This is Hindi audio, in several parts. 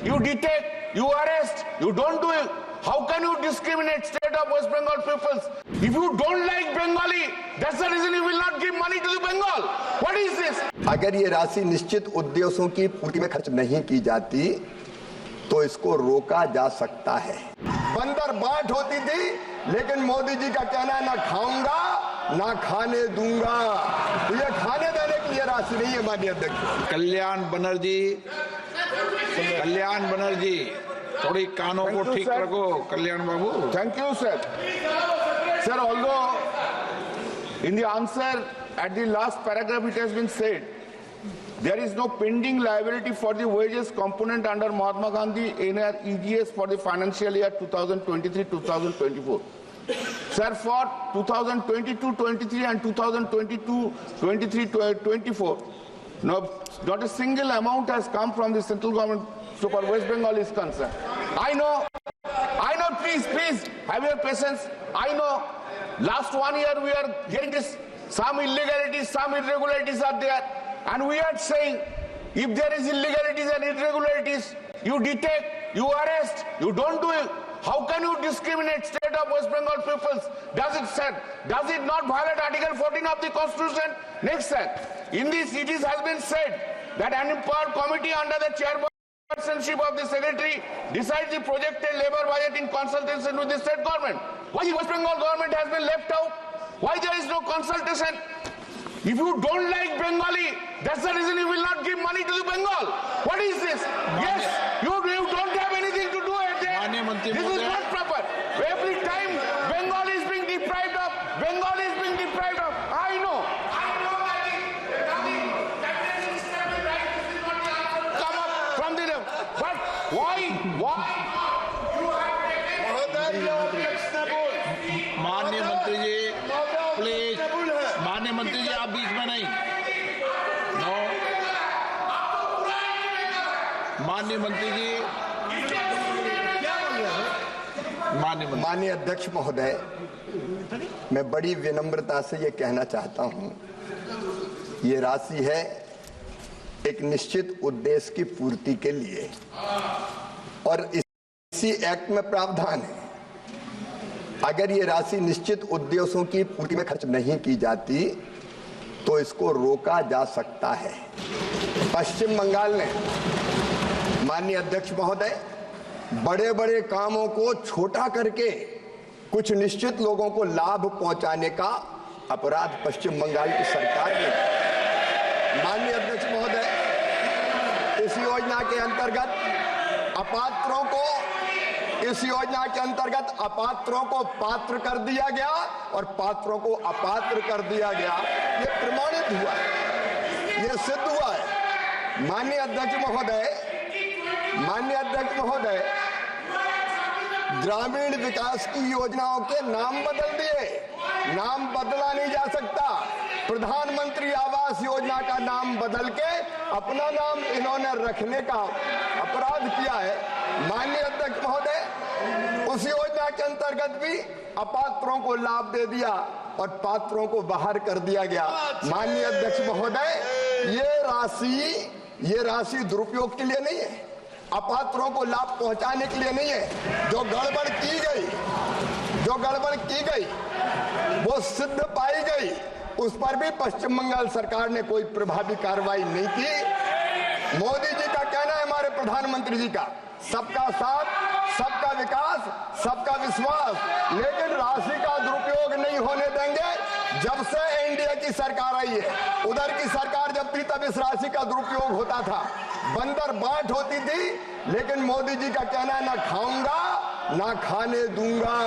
you detect, you arrest, you don't do it. How can you discriminate state of West Bengal peoples? If you don't like Bengali, that's the reason you will not give money to the Bengal. What is this? अगर ये राशि निश्चित उद्देश्यों की पूर्ति में खर्च नहीं की जाती तो इसको रोका जा सकता है। बंदर बांट होती थी, लेकिन मोदी जी का कहना है ना खाऊंगा ना खाने दूंगा। तो ये खाने देने की ये राशि नहीं है माननीय अध्यक्ष। कल्याण बनर्जी थोड़ी कानों को ठीक रखो। कल्याण बाबू। Thank you, sir. Sir, although in the answer at the last paragraph it has been said there is no pending liability for the wages component under Mahatma Gandhi NREGS for the financial year 2023-2024. Sir, for 2022-23 and 2022-23-24, not a single amount has come from the central government so far West Bengal is concerned. I know, please, have your patience. I know, last 1 year we are getting this, some illegalities, some irregularities are there. And we are saying, if there is illegalities and irregularities, you detect, you arrest, you don't do it. How can you discriminate state of West Bengal peoples? Does it not violate Article 14 of the Constitution? Next, sir, in this it has been said that an empowered committee under the chairpersonship of the secretary decides the projected labor budget in consultation with the state government. Why the West Bengal government has been left out? Why there is no consultation? If you don't like Bengali, that's the reason you will not give money to the Bengal. What is this? Yes, you don't have anything to do with it. This is not proper. Every time Bengal is being deprived of, I know. Come up from the left. But why? माननीय मंत्री जी प्लीज। माननीय मंत्री जी आप बीच में नहीं। नो। माननीय मंत्री जी। माननीय अध्यक्ष महोदय, मैं बड़ी विनम्रता से ये कहना चाहता हूं, ये राशि है एक निश्चित उद्देश्य की पूर्ति के लिए और इसी एक्ट में प्रावधान है। अगर ये राशि निश्चित उद्देश्यों की पूर्ति में खर्च नहीं की जाती तो इसको रोका जा सकता है। पश्चिम बंगाल ने माननीय अध्यक्ष महोदय बड़े बड़े कामों को छोटा करके कुछ निश्चित लोगों को लाभ पहुंचाने का अपराध पश्चिम बंगाल की सरकार ने। माननीय अध्यक्ष महोदय, इस योजना के अंतर्गत अपात्रों को पात्र कर दिया गया और पात्रों को अपात्र कर दिया गया। ये प्रमाणित हुआ है, ये सिद्ध हुआ है। माननीय अध्यक्ष महोदय, ग्रामीण विकास की योजनाओं के नाम बदल दिए। नाम बदला नहीं जा सकता। प्रधानमंत्री आवास योजना का नाम बदल के अपना नाम इन्होंने रखने का अपराध किया है। माननीय अध्यक्ष महोदय, उस योजना के अंतर्गत भी अपात्रों को लाभ दे दिया और पात्रों को बाहर कर दिया गया। माननीय अध्यक्ष महोदय, ये राशि दुरुपयोग के लिए नहीं है, अपात्रों को लाभ पहुंचाने के लिए नहीं है। जो गड़बड़ की गई वो सिद्ध पाई गई, उस पर भी पश्चिम बंगाल सरकार ने कोई प्रभावी कार्रवाई नहीं की। मोदी जी का कहना है, हमारे प्रधानमंत्री जी का, सबका साथ, सबका विकास, सबका विश्वास, लेकिन राशि का दुरुपयोग नहीं होने देंगे। जब से एनडीए की सरकार आई है, उधर की सरकार जब थी तब इस राशि का दुरुपयोग होता था। बंदर बांट होती थी, लेकिन मोदी जी का कहना है ना खाऊंगा ना खाने दूंगा।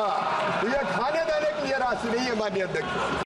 तो ये खाने देने की ये राशि नहीं है माननीय अध्यक्ष।